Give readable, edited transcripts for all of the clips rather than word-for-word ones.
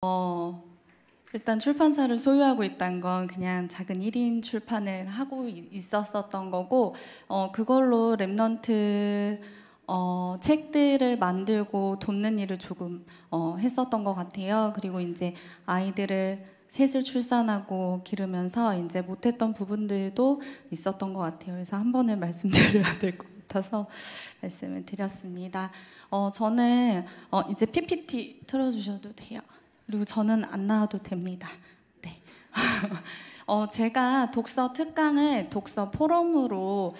어, 일단 출판사를 소유하고 있다는 건 그냥 작은 1인 출판을 하고 있었던 거고, 그걸로 랩넌트 책들을 만들고 돕는 일을 조금 했었던 것 같아요. 그리고 이제 아이들을 셋을 출산하고 기르면서 이제 못했던 부분들도 있었던 것 같아요. 그래서 한 번에 말씀드려야 될 것 같아서 말씀을 드렸습니다. 저는 이제 PPT 틀어주셔도 돼요. 그리고 저는 안 나와도 됩니다. 네. 제가 독서 특강을 독서 포럼으로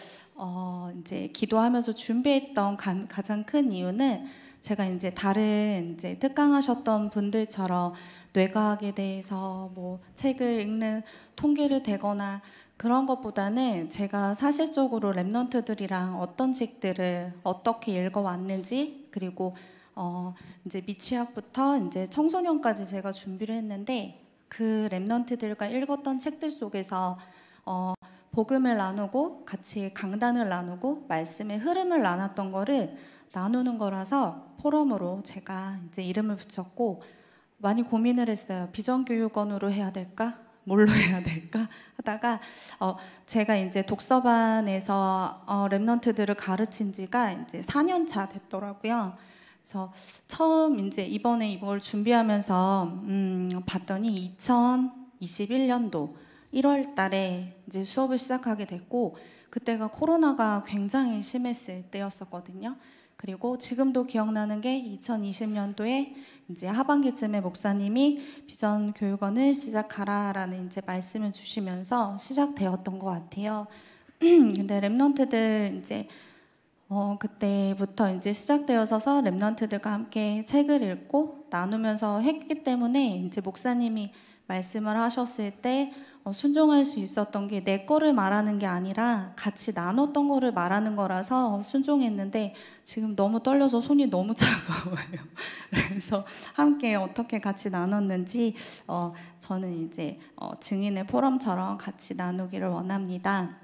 이제 기도하면서 준비했던 가장 큰 이유는 제가 이제 다른 이제 특강하셨던 분들처럼 뇌과학에 대해서 뭐 책을 읽는 통계를 대거나 그런 것보다는 제가 사실적으로 랩넌트들이랑 어떤 책들을 어떻게 읽어왔는지, 그리고 이제 미취학부터 이제 청소년까지 제가 준비를 했는데, 그 랩넌트들과 읽었던 책들 속에서 복음을 나누고 같이 강단을 나누고 말씀의 흐름을 나눴던 거를 나누는 거라서 포럼으로 제가 이제 이름을 붙였고, 많이 고민을 했어요. 비전교육원으로 해야 될까? 뭘로 해야 될까? 하다가 제가 이제 독서반에서 랩넌트들을 가르친 지가 이제 4년 차 됐더라고요. 그래서 처음 이제 이번에 이걸 준비하면서 봤더니 2021년도 1월 달에 이제 수업을 시작하게 됐고, 그때가 코로나가 굉장히 심했을 때였었거든요. 그리고 지금도 기억나는 게 2020년도에 이제 하반기쯤에 목사님이 비전 교육원을 시작하라라는 이제 말씀을 주시면서 시작되었던 것 같아요. 근데 랩넌트들 이제 그때부터 이제 시작되어서 랩넌트들과 함께 책을 읽고 나누면서 했기 때문에 이제 목사님이 말씀을 하셨을 때 순종할 수 있었던 게 내 거를 말하는 게 아니라 같이 나눴던 거를 말하는 거라서 순종했는데, 지금 너무 떨려서 손이 너무 차가워요. 그래서 함께 어떻게 같이 나눴는지 저는 이제 증인의 포럼처럼 같이 나누기를 원합니다.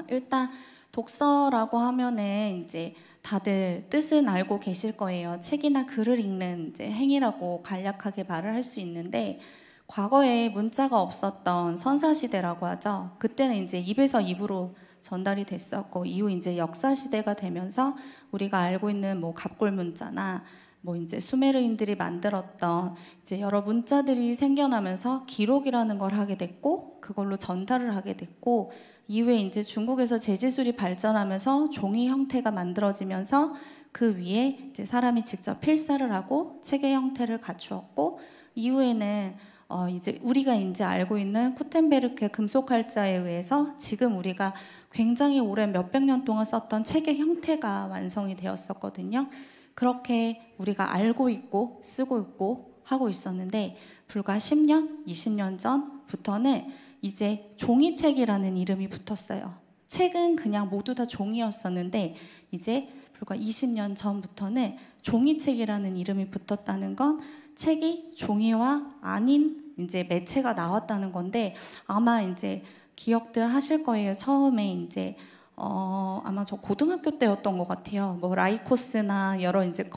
일단 독서라고 하면은 이제 다들 뜻은 알고 계실 거예요. 책이나 글을 읽는 이제 행위라고 간략하게 말을 할 수 있는데, 과거에 문자가 없었던 선사시대라고 하죠. 그때는 이제 입에서 입으로 전달이 됐었고, 이후 이제 역사시대가 되면서 우리가 알고 있는 뭐 갑골 문자나 뭐 이제 수메르인들이 만들었던 이제 여러 문자들이 생겨나면서 기록이라는 걸 하게 됐고, 그걸로 전달을 하게 됐고, 이후에 이제 중국에서 재지술이 발전하면서 종이 형태가 만들어지면서 그 위에 이제 사람이 직접 필사를 하고 책의 형태를 갖추었고, 이후에는 이제 우리가 이제 알고 있는 구텐베르크 금속활자에 의해서 지금 우리가 굉장히 오랜 몇백 년 동안 썼던 책의 형태가 완성이 되었었거든요. 그렇게 우리가 알고 있고 쓰고 있고 하고 있었는데, 불과 10년, 20년 전부터는 이제 종이책이라는 이름이 붙었어요. 책은 그냥 모두 다 종이였었는데, 이제 불과 20년 전부터는 종이책이라는 이름이 붙었다는 건 책이 종이와 아닌 이제 매체가 나왔다는 건데, 아마 이제 기억들 하실 거예요. 처음에 이제 아마 저 고등학교 때였던 것 같아요. 뭐 라이코스나 여러 이제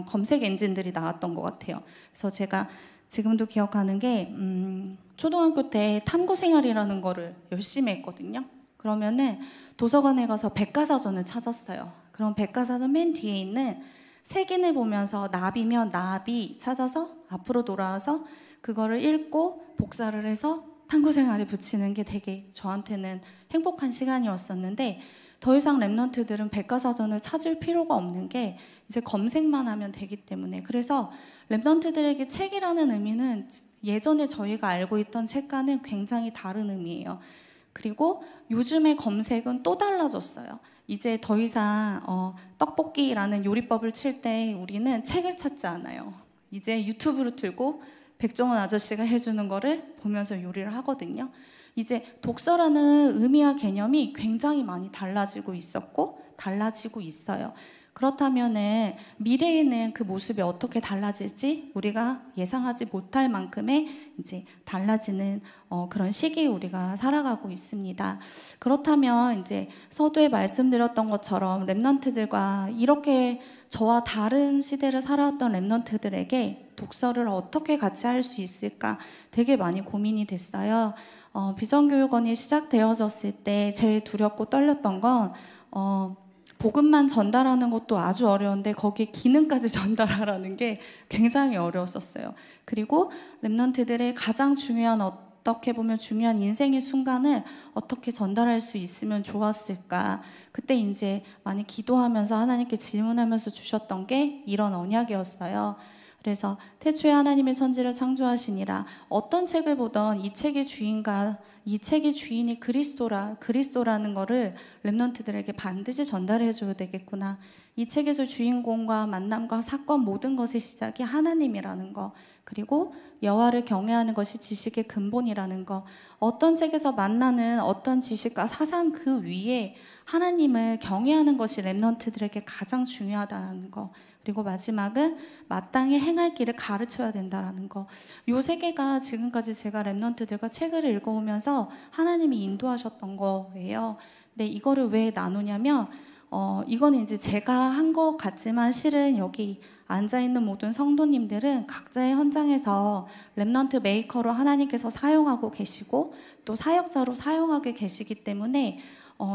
검색 엔진들이 나왔던 것 같아요. 그래서 제가 지금도 기억하는 게 초등학교 때 탐구 생활이라는 거를 열심히 했거든요. 그러면은 도서관에 가서 백과사전을 찾았어요. 그럼 백과사전 맨 뒤에 있는 색인을 보면서 나비면 나비 찾아서 앞으로 돌아와서 그거를 읽고 복사를 해서 탐구 생활에 붙이는 게 되게 저한테는 행복한 시간이었었는데, 더 이상 랩넌트들은 백과사전을 찾을 필요가 없는 게 이제 검색만 하면 되기 때문에, 그래서 랩넌트들에게 책이라는 의미는 예전에 저희가 알고 있던 책과는 굉장히 다른 의미예요. 그리고 요즘의 검색은 또 달라졌어요. 이제 더 이상 떡볶이라는 요리법을 칠 때 우리는 책을 찾지 않아요. 이제 유튜브를 틀고 백종원 아저씨가 해주는 거를 보면서 요리를 하거든요. 이제 독서라는 의미와 개념이 굉장히 많이 달라지고 있었고 달라지고 있어요. 그렇다면은 미래에는 그 모습이 어떻게 달라질지 우리가 예상하지 못할 만큼의 이제 달라지는 그런 시기에 우리가 살아가고 있습니다. 그렇다면 이제 서두에 말씀드렸던 것처럼 렘넌트들과 이렇게 저와 다른 시대를 살아왔던 렘넌트들에게 독서를 어떻게 같이 할 수 있을까 되게 많이 고민이 됐어요. 비전교육원이 시작되어졌을 때 제일 두렵고 떨렸던 건 복음만 전달하는 것도 아주 어려운데 거기에 기능까지 전달하라는 게 굉장히 어려웠었어요. 그리고 렘넌트들의 가장 중요한 어떻게 보면 중요한 인생의 순간을 어떻게 전달할 수 있으면 좋았을까. 그때 이제 많이 기도하면서 하나님께 질문하면서 주셨던 게 이런 언약이었어요. 그래서 태초에 하나님의 천지를 창조하시니라. 어떤 책을 보던 이 책의 주인이 그리스도라는 거를 렘넌트들에게 반드시 전달해 줘야 되겠구나. 이 책에서 주인공과 만남과 사건 모든 것의 시작이 하나님이라는 거, 그리고 여호와를 경외하는 것이 지식의 근본이라는 거, 어떤 책에서 만나는 어떤 지식과 사상 그 위에 하나님을 경외하는 것이 렘넌트들에게 가장 중요하다는 거, 그리고 마지막은 마땅히 행할 길을 가르쳐야 된다는 거. 요 세 개가 지금까지 제가 렘넌트들과 책을 읽어오면서 하나님이 인도하셨던 거예요. 근데 이거를 왜 나누냐면 이거는 이제 제가 한 것 같지만 실은 여기 앉아있는 모든 성도님들은 각자의 현장에서 렘넌트 메이커로 하나님께서 사용하고 계시고 또 사역자로 사용하게 계시기 때문에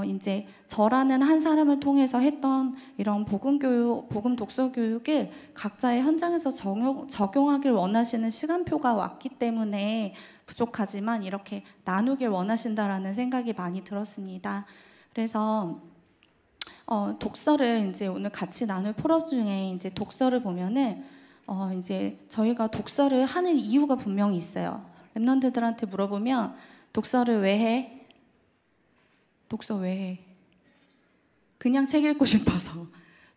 이제 저라는 한 사람을 통해서 했던 이런 복음 독서 교육을 각자의 현장에서 적용하길 원하시는 시간표가 왔기 때문에 부족하지만 이렇게 나누길 원하신다라는 생각이 많이 들었습니다. 그래서 독서를 이제 오늘 같이 나눌 포럼 중에 이제 독서를 보면은 이제 저희가 독서를 하는 이유가 분명히 있어요. 렘넌트들한테 물어보면 독서를 왜 해? 독서 왜 해? 그냥 책 읽고 싶어서.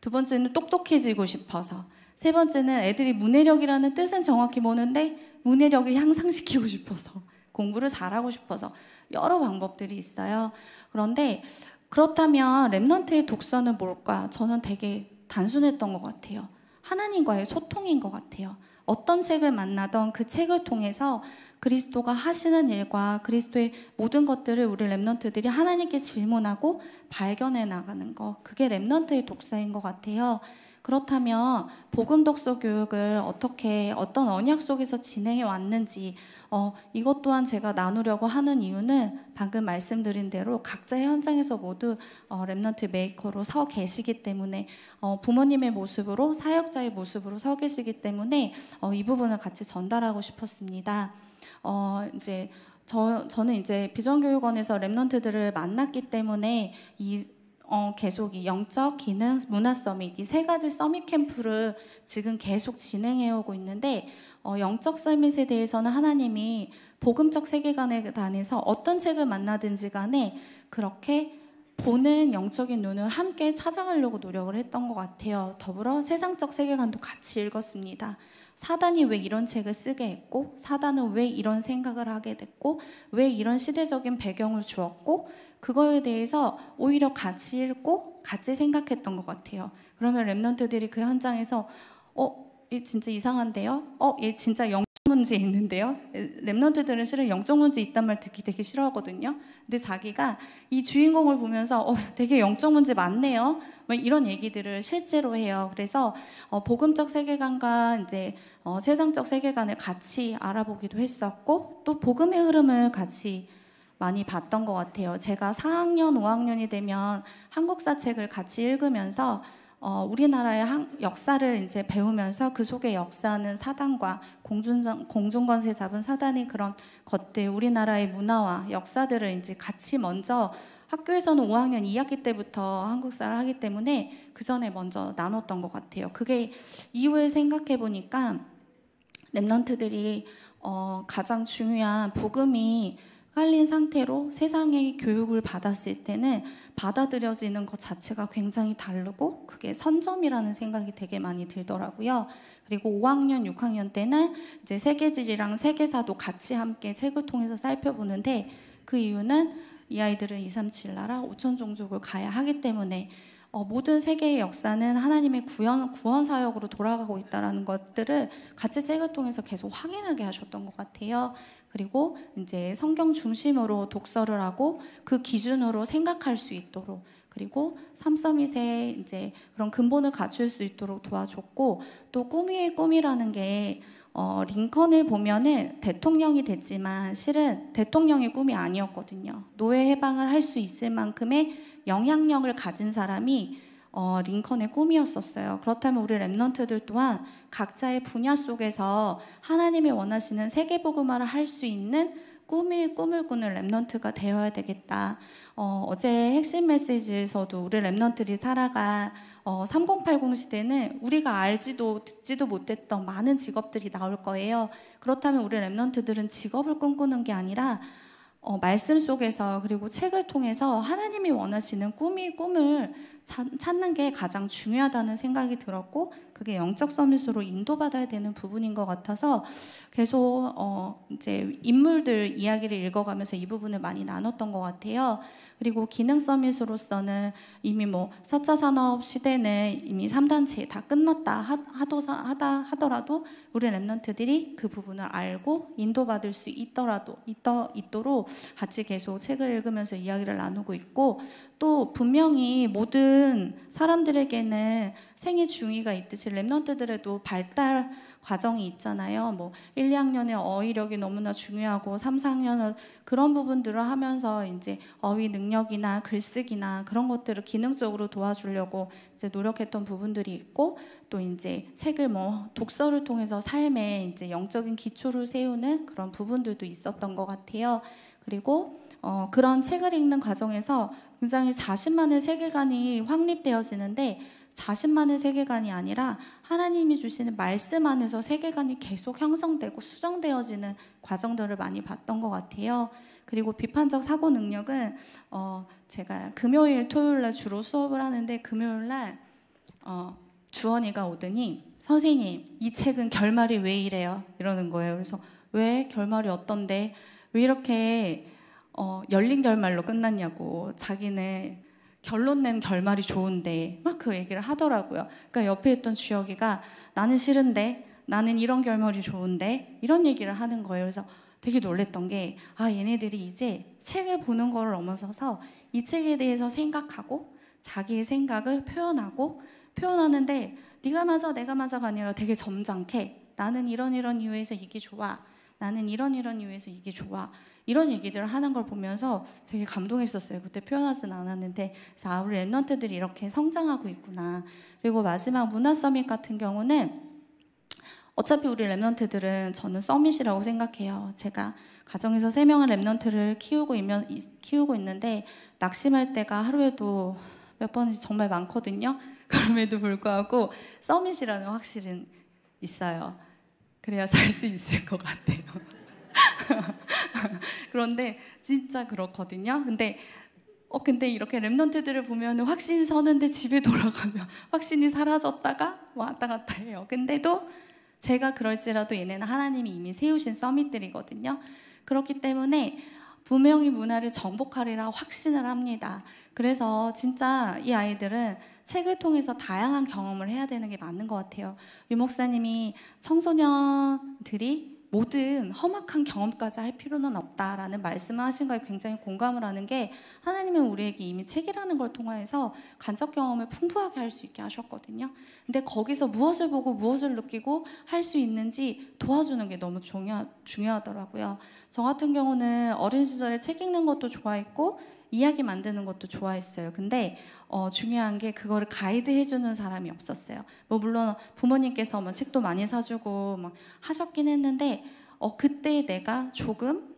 두 번째는 똑똑해지고 싶어서. 세 번째는 애들이 문해력이라는 뜻은 정확히 모르는데 문해력을 향상시키고 싶어서. 공부를 잘하고 싶어서. 여러 방법들이 있어요. 그런데 그렇다면 렘넌트의 독서는 뭘까? 저는 되게 단순했던 것 같아요. 하나님과의 소통인 것 같아요. 어떤 책을 만나던 그 책을 통해서 그리스도가 하시는 일과 그리스도의 모든 것들을 우리 렘넌트들이 하나님께 질문하고 발견해 나가는 거, 그게 렘넌트의 독서인 것 같아요. 그렇다면 복음 독서 교육을 어떻게 어떤 언약 속에서 진행해 왔는지 이것 또한 제가 나누려고 하는 이유는 방금 말씀드린 대로 각자의 현장에서 모두 렘넌트 메이커로 서 계시기 때문에 부모님의 모습으로 사역자의 모습으로 서 계시기 때문에 이 부분을 같이 전달하고 싶었습니다. 이제 저는 이제 비전교육원에서 렘넌트들을 만났기 때문에 계속 이 영적, 기능, 문화 서밋 이 세 가지 서밋 캠프를 지금 계속 진행해 오고 있는데 영적 서밋에 대해서는 하나님이 복음적 세계관에 관해서 어떤 책을 만나든지 간에 그렇게 보는 영적인 눈을 함께 찾아가려고 노력을 했던 것 같아요. 더불어 세상적 세계관도 같이 읽었습니다. 사단이 왜 이런 책을 쓰게 했고, 사단은 왜 이런 생각을 하게 됐고, 왜 이런 시대적인 배경을 주었고, 그거에 대해서 오히려 같이 읽고 같이 생각했던 것 같아요. 그러면 렘넌트들이 그 현장에서 얘 진짜 이상한데요? 얘 진짜 영적 문제 있는데요? 렘넌트들은 실은 영적 문제 있단 말 듣기 되게 싫어하거든요. 근데 자기가 이 주인공을 보면서 되게 영적 문제 많네요. 이런 얘기들을 실제로 해요. 그래서 복음적 세계관과 이제 세상적 세계관을 같이 알아보기도 했었고 또 복음의 흐름을 같이 많이 봤던 것 같아요. 제가 4학년, 5학년이 되면 한국사 책을 같이 읽으면서 우리나라의 역사를 이제 배우면서 그 속에 역사하는 사단과 공중권세 잡은 사단의 그런 것들, 우리나라의 문화와 역사들을 이제 같이 먼저 학교에서는 5학년 2학기 때부터 한국사를 하기 때문에 그 전에 먼저 나눴던 것 같아요. 그게 이후에 생각해 보니까 렘넌트들이 가장 중요한 복음이 깔린 상태로 세상의 교육을 받았을 때는 받아들여지는 것 자체가 굉장히 다르고 그게 선점이라는 생각이 되게 많이 들더라고요. 그리고 5학년, 6학년 때는 이제 세계지리랑 세계사도 같이 함께 책을 통해서 살펴보는데 그 이유는 이 아이들은 237 나라 5천 종족을 가야 하기 때문에 모든 세계의 역사는 하나님의 구원 사역으로 돌아가고 있다는 것들을 같이 책을 통해서 계속 확인하게 하셨던 것 같아요. 그리고 이제 성경 중심으로 독서를 하고 그 기준으로 생각할 수 있도록, 그리고 삼서밋의 이제 그런 근본을 갖출 수 있도록 도와줬고, 또 꿈 위의 꿈이라는 게 링컨을 보면은 대통령이 됐지만 실은 대통령의 꿈이 아니었거든요. 노예 해방을 할 수 있을 만큼의 영향력을 가진 사람이 링컨의 꿈이었었어요. 그렇다면 우리 랩넌트들 또한 각자의 분야 속에서 하나님이 원하시는 세계복음화를 할 수 있는 꿈을 꾸는 랩넌트가 되어야 되겠다. 어제 핵심 메시지에서도 우리 랩넌트들이 살아가 3080 시대는 우리가 알지도 듣지도 못했던 많은 직업들이 나올 거예요. 그렇다면 우리 랩넌트들은 직업을 꿈꾸는 게 아니라 말씀 속에서, 그리고 책을 통해서 하나님이 원하시는 꿈을 찾는 게 가장 중요하다는 생각이 들었고, 그게 영적 서밋으로 인도받아야 되는 부분인 것 같아서 계속 이제 인물들 이야기를 읽어가면서 이 부분을 많이 나눴던 것 같아요. 그리고 기능 서밋으로서는 이미 4차 산업 시대는 이미 3단체 다 끝났다 하더라도 우리 랩넌트들이 그 부분을 알고 인도받을 수 있도록 같이 계속 책을 읽으면서 이야기를 나누고 있고, 또 분명히 모든 사람들에게는 생애 중위가 있듯이 랩넌트들에도 발달 과정이 있잖아요. 1, 2학년의 어휘력이 너무나 중요하고 3, 4학년은 그런 부분들을 하면서 이제 어휘 능력이나 글쓰기나 그런 것들을 기능적으로 도와주려고 이제 노력했던 부분들이 있고, 또 이제 책을 독서를 통해서 삶에 이제 영적인 기초를 세우는 그런 부분들도 있었던 것 같아요. 그리고 그런 책을 읽는 과정에서 굉장히 자신만의 세계관이 확립되어지는데, 자신만의 세계관이 아니라 하나님이 주시는 말씀 안에서 세계관이 계속 형성되고 수정되어지는 과정들을 많이 봤던 것 같아요. 그리고 비판적 사고 능력은 제가 금요일, 토요일날 주로 수업을 하는데, 금요일날 주원이가 오더니 선생님, 이 책은 결말이 왜 이래요? 이러는 거예요. 그래서 왜? 결말이 어떤데? 왜 이렇게 열린 결말로 끝났냐고, 자기는 결론 낸 결말이 좋은데 막 그 얘기를 하더라고요. 그러니까 옆에 있던 주혁이가 나는 싫은데, 나는 이런 결말이 좋은데, 이런 얘기를 하는 거예요. 그래서 되게 놀랬던 게, 얘네들이 이제 책을 보는 거를 넘어서서 이 책에 대해서 생각하고 자기의 생각을 표현하는데, 네가 맞아 내가 맞아가 아니라 되게 점잖게, 나는 이런 이유에서 이게 좋아, 나는 이런 이유에서 이게 좋아, 이런 얘기들을 하는 걸 보면서 되게 감동했었어요. 그때 표현하진 않았는데, 그래서 우리 랩넌트들이 이렇게 성장하고 있구나. 그리고 마지막 문화 서밋 같은 경우는 어차피 우리 랩넌트들은 저는 서밋이라고 생각해요. 제가 가정에서 3명의 랩넌트를 키우고 있는데 낙심할 때가 하루에도 몇 번인지 정말 많거든요. 그럼에도 불구하고 서밋이라는 확실은 있어요. 그래야 살 수 있을 것 같아요. 그런데 진짜 그렇거든요. 근데 이렇게 랩넌트들을 보면 확신이 서는데 집에 돌아가면 확신이 사라졌다가 왔다 갔다 해요. 근데도 제가 그럴지라도 얘네는 하나님이 이미 세우신 서밋들이거든요. 그렇기 때문에 분명히 문화를 정복하리라 확신을 합니다. 그래서 진짜 이 아이들은 책을 통해서 다양한 경험을 해야 되는 게 맞는 것 같아요. 유 목사님이 청소년들이 모든 험악한 경험까지 할 필요는 없다라는 말씀을 하신 거에 굉장히 공감을 하는 게, 하나님은 우리에게 이미 책이라는 걸 통해서 간접 경험을 풍부하게 할 수 있게 하셨거든요. 근데 거기서 무엇을 보고 무엇을 느끼고 할 수 있는지 도와주는 게 너무 중요하더라고요. 저 같은 경우는 어린 시절에 책 읽는 것도 좋아했고 이야기 만드는 것도 좋아했어요. 근데 중요한 게 그거를 가이드 해주는 사람이 없었어요. 물론 부모님께서 책도 많이 사주고 하셨긴 했는데 그때 내가 조금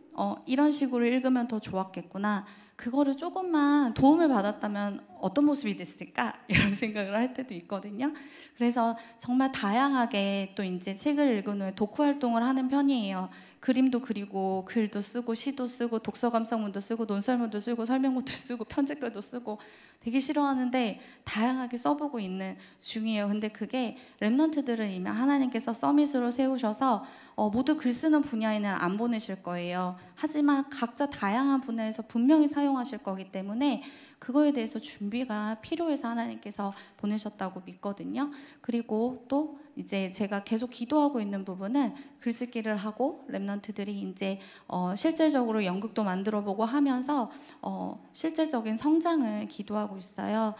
이런 식으로 읽으면 더 좋았겠구나, 그거를 조금만 도움을 받았다면 어떤 모습이 됐을까, 이런 생각을 할 때도 있거든요. 그래서 정말 다양하게 또 이제 책을 읽은 후에 독후 활동을 하는 편이에요. 그림도 그리고 글도 쓰고 시도 쓰고 독서 감상문도 쓰고 논설문도 쓰고 설명문도 쓰고 편집글도 쓰고 되게 싫어하는데 다양하게 써보고 있는 중이에요. 근데 그게 랩넌트들을 이미 하나님께서 서밋으로 세우셔서 모두 글 쓰는 분야에는 안 보내실 거예요. 하지만 각자 다양한 분야에서 분명히 사용하실 거기 때문에 그거에 대해서 준비가 필요해서 하나님께서 보내셨다고 믿거든요. 그리고 또 이제 제가 계속 기도하고 있는 부분은 글쓰기를 하고 랩런트들이 이제 실질적으로 연극도 만들어보고 하면서 실질적인 성장을 기도하고 있어요.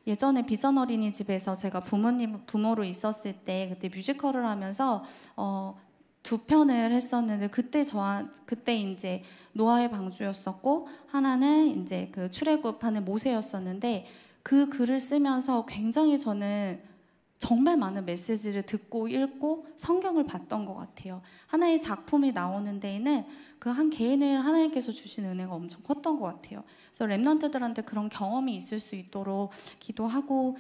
예전에 비전 어린이집에서 제가 부모로 있었을 때 그때 뮤지컬을 하면서 두 편을 했었는데 그때 이제 노아의 방주였었고 하나는 이제 그 출애굽하는 모세였었는데 그 글을 쓰면서 굉장히 저는 정말 많은 메시지를 듣고 읽고 성경을 봤던 것 같아요. 하나의 작품이 나오는 데에는 그 한 개인을 하나님께서 주신 은혜가 엄청 컸던 것 같아요. 그래서 랩런트들한테 그런 경험이 있을 수 있도록 기도하고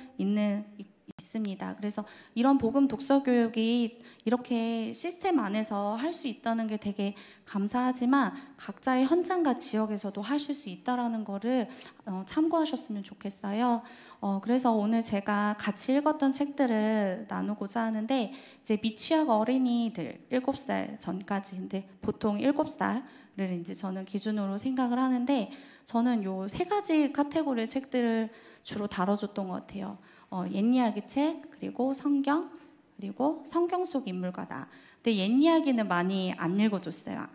있습니다. 그래서 이런 복음 독서 교육이 이렇게 시스템 안에서 할 수 있다는 게 되게 감사하지만 각자의 현장과 지역에서도 하실 수 있다라는 거를 참고하셨으면 좋겠어요. 그래서 오늘 제가 같이 읽었던 책들을 나누고자 하는데 이제 미취학 어린이들 7살 전까지 근데 보통 7살을 이제 저는 기준으로 생각을 하는데 저는 요 3가지 카테고리의 책들을 주로 다뤄줬던 것 같아요. 옛 이야기 책, 그리고 성경, 그리고 성경 속 인물과다. 근데 옛 이야기는 많이 안 읽어줬어요.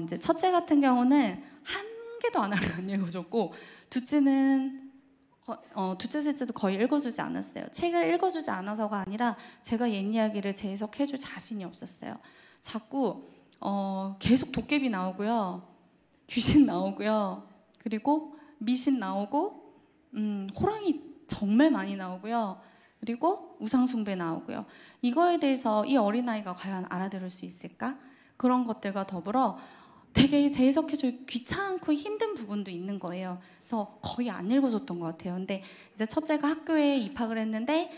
이제 첫째 같은 경우는 한 개도 안 읽어줬고, 둘째, 셋째도 거의 읽어주지 않았어요. 책을 읽어주지 않아서가 아니라 제가 옛 이야기를 재해석해줄 자신이 없었어요. 자꾸 계속 도깨비 나오고요, 귀신 나오고요, 그리고 미신 나오고, 호랑이 정말 많이 나오고요. 그리고 우상숭배 나오고요. 이거에 대해서 이 어린아이가 과연 알아들을 수 있을까? 그런 것들과 더불어 되게 재해석해주기 귀찮고 힘든 부분도 있는 거예요. 그래서 거의 안 읽어줬던 것 같아요. 근데 이제 첫째가 학교에 입학을 했는데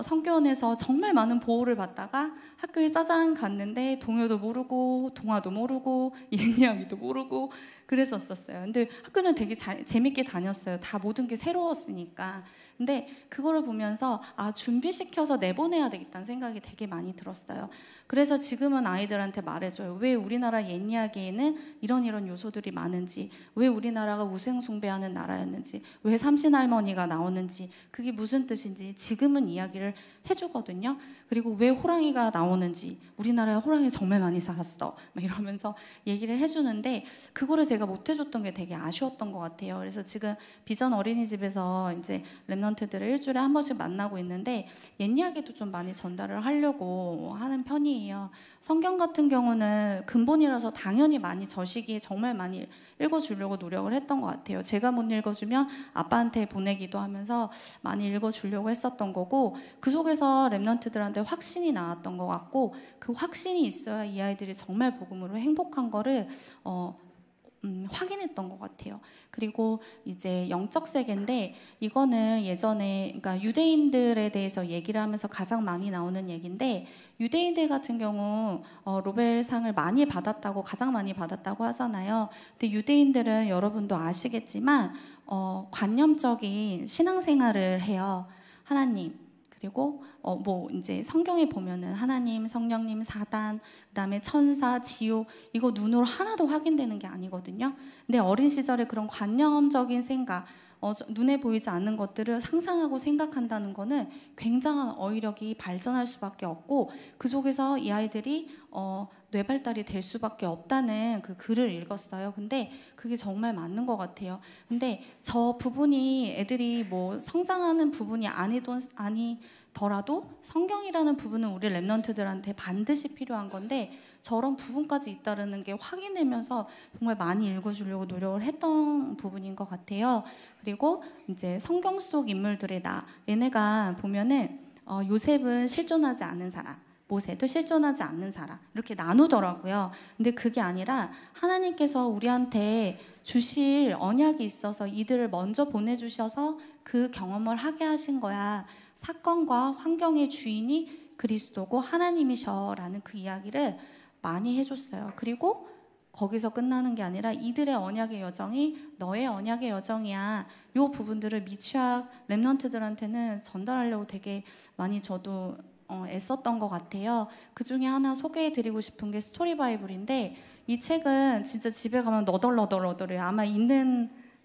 성교원에서 정말 많은 보호를 받다가 학교에 짜잔 갔는데 동요도 모르고 동화도 모르고 옛 이야기도 모르고 그랬었어요. 근데 학교는 되게 재밌게 다녔어요. 다 모든 게 새로웠으니까. 근데 그거를 보면서 준비시켜서 내보내야 되겠다는 생각이 되게 많이 들었어요. 그래서 지금은 아이들한테 말해줘요. 왜 우리나라 옛 이야기에는 이런 요소들이 많은지, 왜 우리나라가 우상숭배하는 나라였는지, 왜 삼신할머니가 나오는지, 그게 무슨 뜻인지 지금은 이야기를 해주거든요. 그리고 왜 호랑이가 나오는지, 우리나라에 호랑이 정말 많이 살았어 막 이러면서 얘기를 해주는데 그거를 제가 못 해줬던 게 되게 아쉬웠던 것 같아요. 그래서 지금 비전 어린이집에서 이제 랩런트들을 일주일에 한 번씩 만나고 있는데 옛 이야기도 좀 많이 전달을 하려고 하는 편이에요. 성경 같은 경우는 근본이라서 당연히 많이 저 시기에 정말 많이 읽어주려고 노력을 했던 것 같아요. 제가 못 읽어주면 아빠한테 보내기도 하면서 많이 읽어주려고 했었던 거고 그 속에서 랩런트들한테 확신이 나왔던 것 같고 그 확신이 있어야 이 아이들이 정말 복음으로 행복한 거를 확인했던 것 같아요. 그리고 이제 영적 세계인데 이거는 예전에 그러니까 유대인들에 대해서 얘기를 하면서 가장 많이 나오는 얘기인데 유대인들 같은 경우 로벨상을 가장 많이 받았다고 하잖아요. 근데 유대인들은 여러분도 아시겠지만 관념적인 신앙생활을 해요. 하나님 그리고 뭐 이제 성경에 보면은 하나님, 성령님, 사단, 그다음에 천사, 지옥 이거 눈으로 하나도 확인되는 게 아니거든요. 근데 어린 시절에 그런 관념적인 생각, 눈에 보이지 않는 것들을 상상하고 생각한다는 거는 굉장한 어휘력이 발전할 수밖에 없고 그 속에서 이 아이들이 뇌 발달이 될 수밖에 없다는 그 글을 읽었어요. 근데 그게 정말 맞는 것 같아요. 근데 저 부분이 애들이 뭐 성장하는 부분이 아니더라도 성경이라는 부분은 우리 랩런트들한테 반드시 필요한 건데 저런 부분까지 있다는 게 확인되면서 정말 많이 읽어주려고 노력을 했던 부분인 것 같아요. 그리고 이제 성경 속 인물들의 얘네가 보면은 요셉은 실존하지 않은 사람, 모세도 실존하지 않는 사람 이렇게 나누더라고요. 근데 그게 아니라 하나님께서 우리한테 주실 언약이 있어서 이들을 먼저 보내주셔서 그 경험을 하게 하신 거야. 사건과 환경의 주인이 그리스도고 하나님이셔라는 그 이야기를 많이 해줬어요. 그리고 거기서 끝나는 게 아니라 이들의 언약의 여정이 너의 언약의 여정이야. 이 부분들을 미취학 랩런트들한테는 전달하려고 되게 많이 저도 애썼던 것 같아요. 그 중에 하나 소개해드리고 싶은 게 스토리 바이블인데 이 책은 진짜 집에 가면 너덜너덜해요. 아마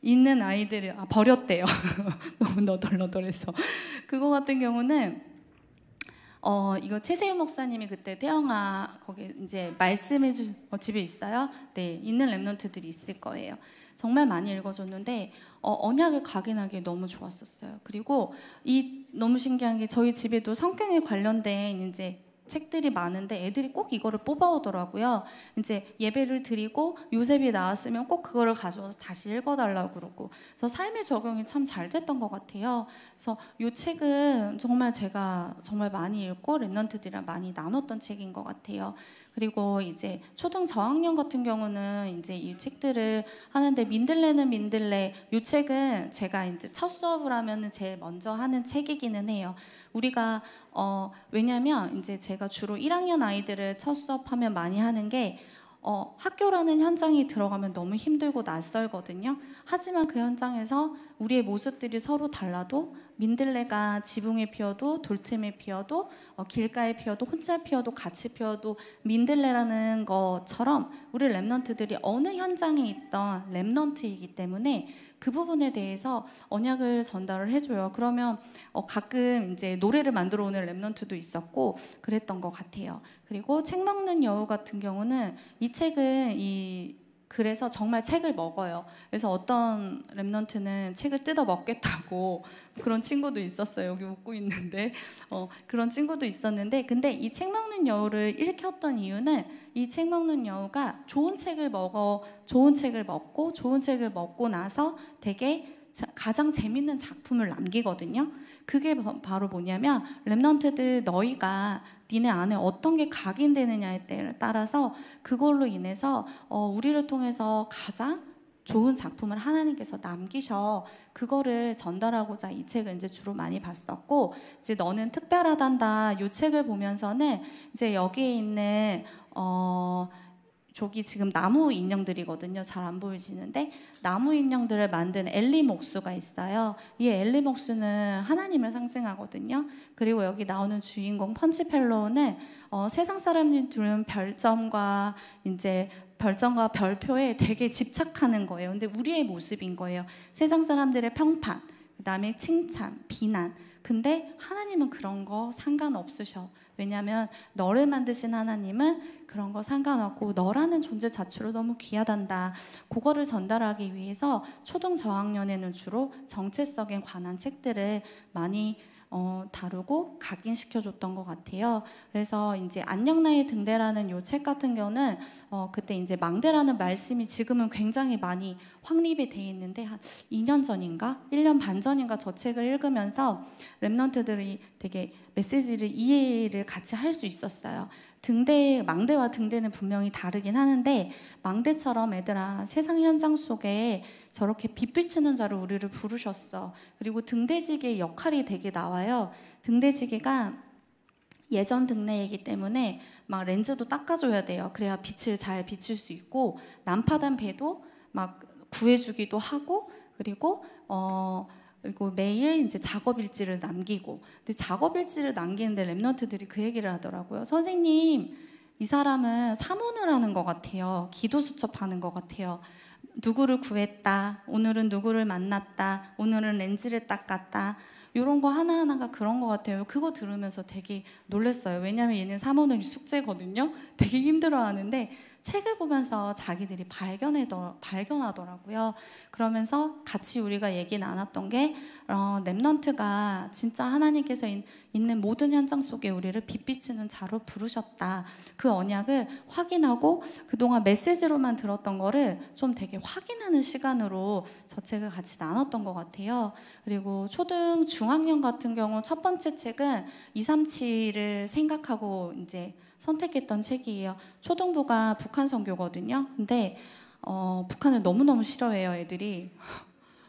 있는 아이들을 버렸대요. 너무 너덜너덜해서. 그거 같은 경우는 이거 최세윤 목사님이 그때 태영아 거기 이제 말씀해 주신 집에 있어요? 네, 있는 랩런트들이 있을 거예요. 정말 많이 읽어줬는데 언약을 각인하기에 너무 좋았었어요. 그리고 너무 신기한 게 저희 집에도 성경에 관련된 이제 책들이 많은데 애들이 꼭 이거를 뽑아오더라고요. 이제 예배를 드리고 요셉이 나왔으면 꼭 그거를 가져와서 다시 읽어달라고 그러고, 그래서 삶의 적용이 참 잘 됐던 것 같아요. 그래서 이 책은 정말 제가 정말 많이 읽고 랩런트들이랑 많이 나눴던 책인 것 같아요. 그리고 이제 초등 저학년 같은 경우는 이제 이 책들을 하는데, 민들레는 민들레, 이 책은 제가 이제 첫 수업을 하면은 제일 먼저 하는 책이기는 해요. 우리가 왜냐면 이제 제가 주로 1학년 아이들을 첫 수업하면 많이 하는 게 학교라는 현장이 들어가면 너무 힘들고 낯설거든요. 하지만 그 현장에서 우리의 모습들이 서로 달라도, 민들레가 지붕에 피어도 돌틈에 피어도 길가에 피어도 혼자 피어도 같이 피어도 민들레라는 것처럼 우리 랩런트들이 어느 현장에 있던 랩런트이기 때문에 그 부분에 대해서 언약을 전달을 해줘요. 그러면 가끔 이제 노래를 만들어 오는 랩런트도 있었고 그랬던 것 같아요. 그리고 책 먹는 여우 같은 경우는 이 책은 그래서 정말 책을 먹어요. 그래서 어떤 랩런트는 책을 뜯어 먹겠다고 그런 친구도 있었어요. 여기 웃고 있는데 그런 친구도 있었는데, 근데 이 책 먹는 여우를 일으켰던 이유는 이 책 먹는 여우가 좋은 책을 먹고 좋은 책을 먹고 나서 되게 가장 재밌는 작품을 남기거든요. 그게 바로 뭐냐면, 랩런트들 너희가 니네 안에 어떤 게 각인되느냐에 따라서 그걸로 인해서 우리를 통해서 가장 좋은 작품을 하나님께서 남기셔. 그거를 전달하고자 이 책을 이제 주로 많이 봤었고, 이제 너는 특별하단다. 이 책을 보면서는 이제 여기에 있는 저기 지금 나무 인형들이거든요. 잘 안 보이시는데 나무 인형들을 만든 엘리 목수가 있어요. 이 엘리 목수는 하나님을 상징하거든요. 그리고 여기 나오는 주인공 펀치펠로우는 세상 사람들은 별점과 별표에 되게 집착하는 거예요. 근데 우리의 모습인 거예요. 세상 사람들의 평판, 그다음에 칭찬, 비난. 근데 하나님은 그런 거 상관없으셔. 왜냐하면 너를 만드신 하나님은 그런 거 상관없고 너라는 존재 자체로 너무 귀하단다. 그거를 전달하기 위해서 초등 저학년에는 주로 정체성에 관한 책들을 많이 다루고 각인시켜줬던 것 같아요. 그래서 이제 안녕 나의 등대라는 요 책 같은 경우는 그때 이제 망대라는 말씀이 지금은 굉장히 많이 확립이 돼 있는데 한 2년 전인가 1년 반 전인가 저 책을 읽으면서 랩런트들이 되게 메시지를 이해를 같이 할 수 있었어요. 망대와 등대는 분명히 다르긴 하는데, 망대처럼 얘들아 세상 현장 속에 저렇게 빛 비치는 자를 우리를 부르셨어. 그리고 등대지기의 역할이 되게 나와요. 등대지기가 예전 등대이기 때문에 막 렌즈도 닦아줘야 돼요. 그래야 빛을 잘 비출 수 있고, 난파된 배도 막 구해주기도 하고, 그리고 매일 이제 작업 일지를 남기고, 근데 작업 일지를 남기는데 랩런트들이 그 얘기를 하더라고요. 선생님, 이 사람은 사문을 하는 것 같아요. 기도 수첩하는 것 같아요. 누구를 구했다, 오늘은 누구를 만났다, 오늘은 렌즈를 닦았다, 이런 거 하나하나가 그런 것 같아요. 그거 들으면서 되게 놀랐어요. 왜냐하면 얘는 사문을 숙제거든요. 되게 힘들어하는데 책을 보면서 자기들이 발견하더라고요. 그러면서 같이 우리가 얘기 나눴던 게 랩런트가 진짜 하나님께서 있는 모든 현장 속에 우리를 빛비치는 자로 부르셨다. 그 언약을 확인하고 그동안 메시지로만 들었던 거를 좀 되게 확인하는 시간으로 저 책을 같이 나눴던 것 같아요. 그리고 초등 중학년 같은 경우 첫 번째 책은 237을 생각하고 이제 선택했던 책이에요. 초등부가 북한 선교거든요. 근데 북한을 너무너무 싫어해요, 애들이.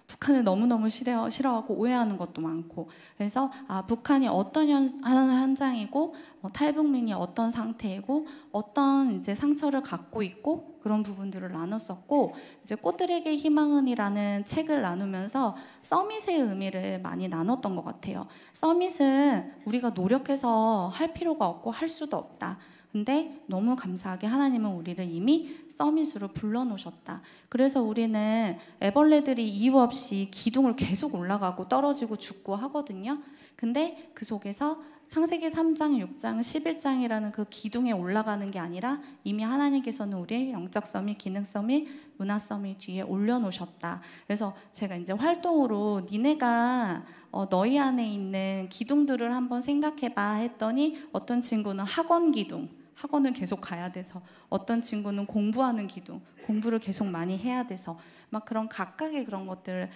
북한을 너무너무 싫어하고 오해하는 것도 많고. 그래서 북한이 어떤 현장이고 탈북민이 어떤 상태이고 어떤 이제 상처를 갖고 있고 그런 부분들을 나눴었고, 이제 꽃들에게 희망은이라는 책을 나누면서 서밋의 의미를 많이 나눴던 것 같아요. 서밋은 우리가 노력해서 할 필요가 없고 할 수도 없다. 근데 너무 감사하게 하나님은 우리를 이미 서밋으로 불러놓으셨다. 그래서 우리는 애벌레들이 이유 없이 기둥을 계속 올라가고 떨어지고 죽고 하거든요. 근데 그 속에서 창세기 3장, 6장, 11장이라는 그 기둥에 올라가는 게 아니라 이미 하나님께서는 우리의 영적 서밋, 기능 서밋, 문화 서밋 뒤에 올려놓으셨다. 그래서 제가 이제 활동으로 니네가 너희 안에 있는 기둥들을 한번 생각해봐 했더니 어떤 친구는 학원 기둥, 학원을 계속 가야 돼서, 어떤 친구는 공부하는 기둥, 공부를 계속 많이 해야 돼서 막 그런 각각의 그런 것들을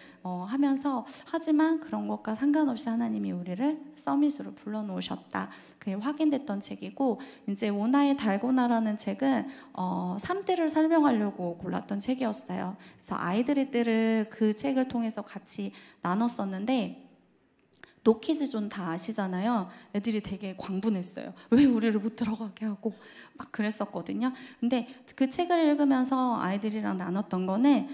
하면서, 하지만 그런 것과 상관없이 하나님이 우리를 서밋으로 불러놓으셨다. 그게 확인됐던 책이고, 이제 오나의 달고나라는 책은 3뜰을 설명하려고 골랐던 책이었어요. 그래서 아이들의 뜰을 그 책을 통해서 같이 나눴었는데, 노키즈존 다 아시잖아요. 애들이 되게 광분했어요. 왜 우리를 못 들어가게 하고 막 그랬었거든요. 근데 그 책을 읽으면서 아이들이랑 나눴던 거는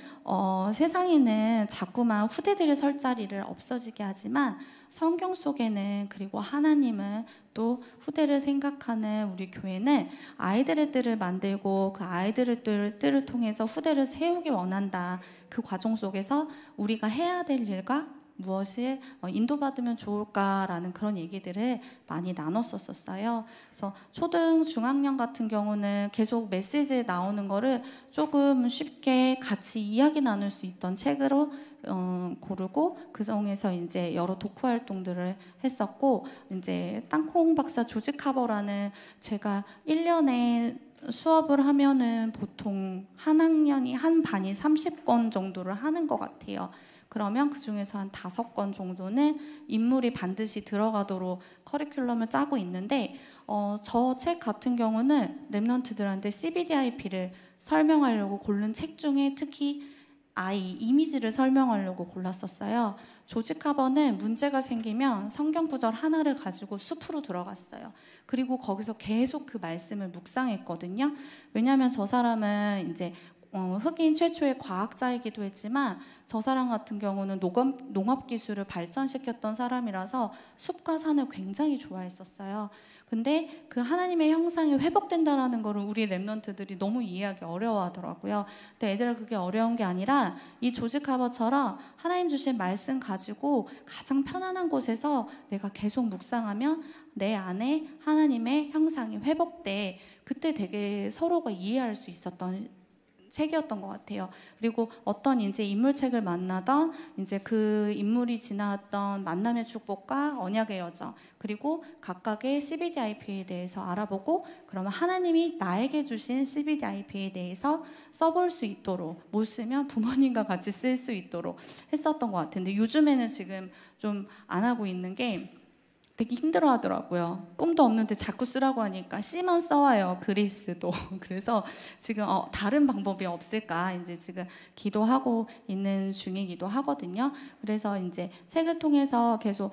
세상에는 자꾸만 후대들이 설 자리를 없어지게 하지만 성경 속에는, 그리고 하나님은 또 후대를 생각하는 우리 교회는 아이들의 뜰을 만들고 그 아이들의 뜰을 통해서 후대를 세우기 원한다. 그 과정 속에서 우리가 해야 될 일과 무엇을 인도받으면 좋을까라는 그런 얘기들을 많이 나눴었어요. 그래서 초등, 중학년 같은 경우는 계속 메시지에 나오는 거를 조금 쉽게 같이 이야기 나눌 수 있던 책으로 고르고, 그 중에서 이제 여러 독후 활동들을 했었고, 이제 땅콩 박사 조지 카버라는, 제가 1년에 수업을 하면은 보통 한 학년이 한 반이 30권 정도를 하는 것 같아요. 그러면 그 중에서 한 5권 정도는 인물이 반드시 들어가도록 커리큘럼을 짜고 있는데, 저 책 같은 경우는 랩런트들한테 CBDIP를 설명하려고 고른 책 중에 특히 이미지를 설명하려고 골랐었어요. 조지 카버는 문제가 생기면 성경 구절 하나를 가지고 숲으로 들어갔어요. 그리고 거기서 계속 그 말씀을 묵상했거든요. 왜냐하면 저 사람은 이제 흑인 최초의 과학자이기도 했지만, 저 사람 같은 경우는 농업 기술을 발전시켰던 사람이라서 숲과 산을 굉장히 좋아했었어요. 근데 그 하나님의 형상이 회복된다라는 거를 우리 랩런트들이 너무 이해하기 어려워하더라고요. 근데 애들은 그게 어려운 게 아니라 이 조지 카버처럼 하나님 주신 말씀 가지고 가장 편안한 곳에서 내가 계속 묵상하면 내 안에 하나님의 형상이 회복돼. 그때 되게 서로가 이해할 수 있었던 책이었던 것 같아요. 그리고 어떤 이제 인물책을 만나던 이제 그 인물이 지나왔던 만남의 축복과 언약의 여정, 그리고 각각의 CBDIP에 대해서 알아보고, 그러면 하나님이 나에게 주신 CBDIP에 대해서 써볼 수 있도록, 못 쓰면 부모님과 같이 쓸 수 있도록 했었던 것 같은데, 요즘에는 지금 좀 안 하고 있는 게 되게 힘들어 하더라고요. 꿈도 없는데 자꾸 쓰라고 하니까 C만 써와요. 그리스도. 그래서 지금 다른 방법이 없을까 이제 지금 기도하고 있는 중이기도 하거든요. 그래서 이제 책을 통해서 계속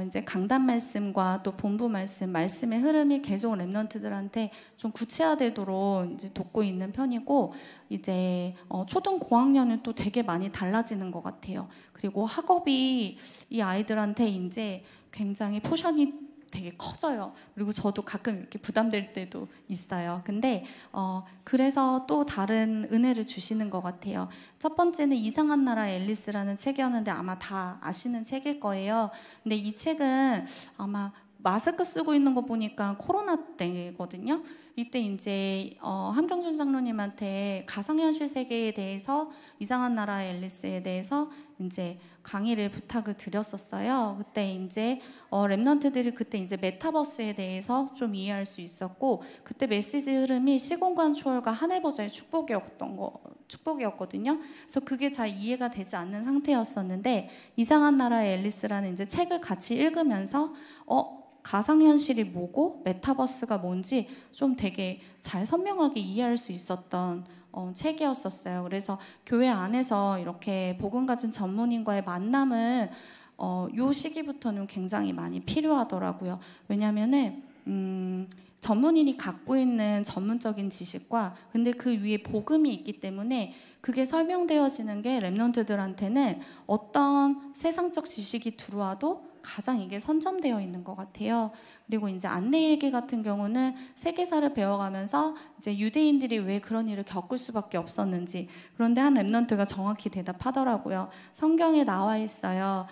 이제 강단 말씀과 또 본부 말씀의 흐름이 계속 랩런트들한테 좀 구체화되도록 이제 돕고 있는 편이고, 이제 초등 고학년은 또 되게 많이 달라지는 것 같아요. 그리고 학업이 이 아이들한테 이제 굉장히 포션이 되게 커져요. 그리고 저도 가끔 이렇게 부담될 때도 있어요. 근데 그래서 또 다른 은혜를 주시는 것 같아요. 첫 번째는 이상한 나라 앨리스라는 책이었는데 아마 다 아시는 책일 거예요. 근데 이 책은 아마 마스크 쓰고 있는 거 보니까 코로나 때거든요. 이때 이제 함경준 장로님한테 가상현실 세계에 대해서, 이상한 나라 앨리스에 대해서 이제 강의를 부탁을 드렸었어요. 그때 이제 랩런트들이 그때 이제 메타버스에 대해서 좀 이해할 수 있었고, 그때 메시지 흐름이 시공간 초월과 하늘보좌의 축복이었거든요. 그래서 그게 잘 이해가 되지 않는 상태였었는데, 이상한 나라 앨리스라는 이제 책을 같이 읽으면서 가상현실이 뭐고 메타버스가 뭔지 좀 되게 잘 선명하게 이해할 수 있었던 책이었었어요. 그래서 교회 안에서 이렇게 복음 가진 전문인과의 만남은 요 시기부터는 굉장히 많이 필요하더라고요. 왜냐하면은 전문인이 갖고 있는 전문적인 지식과 근데 그 위에 복음이 있기 때문에 그게 설명되어지는 게 랩런트들한테는 어떤 세상적 지식이 들어와도 가장 이게 선점되어 있는 것 같아요. 그리고 이제 안내일기 같은 경우는 세계사를 배워가면서 이제 유대인들이 왜 그런 일을 겪을 수밖에 없었는지, 그런데 한 랩넌트가 정확히 대답하더라고요. 성경에 나와 있어요.